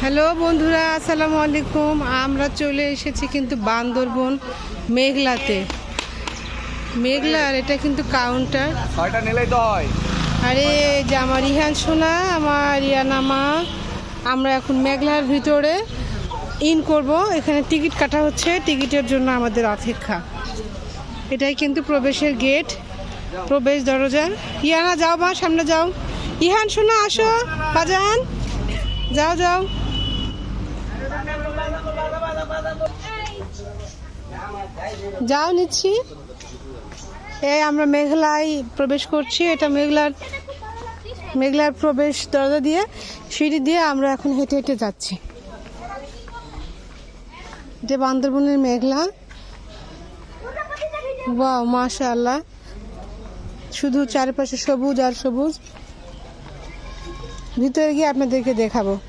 Hello বন্ধুরা, আসসালামু আলাইকুম। আমরা চলে এসেছি কিন্তু বান্দরবন মেঘলাতে। মেঘলার এটা কিন্তু কাউন্টার। ছয়টা নিলেই তো হয়। আরে যে আমার ইহান সোনা, আমার ইয়ানা মা, আমরা এখন মেঘলার ভিতরে ইন করব। এখানে টিকিট কাটা হচ্ছে, টিকিটের জন্য আমাদের অপেক্ষা। এটাই কিন্তু প্রবেশের গেট, প্রবেশ দরজা। ইয়ানা যাও, মা সামনে যাও। ইহান সোনা আসো, বাজান যাও যাও। যাও নিচ্ছি। এই আমরা মেঘলায় প্রবেশ করছি। এটা মেঘলার প্রবেশ দরজা দিয়ে, সিঁড়ি দিয়ে আমরা এখন হেঁটে হেঁটে যাচ্ছি। এটা বান্দরবনের মেঘলা। ওয়াও, মাশাআল্লাহ, শুধু চারপাশে সবুজ আর সবুজ। ভিতরে গিয়ে আপনাদেরকে দেখাবো।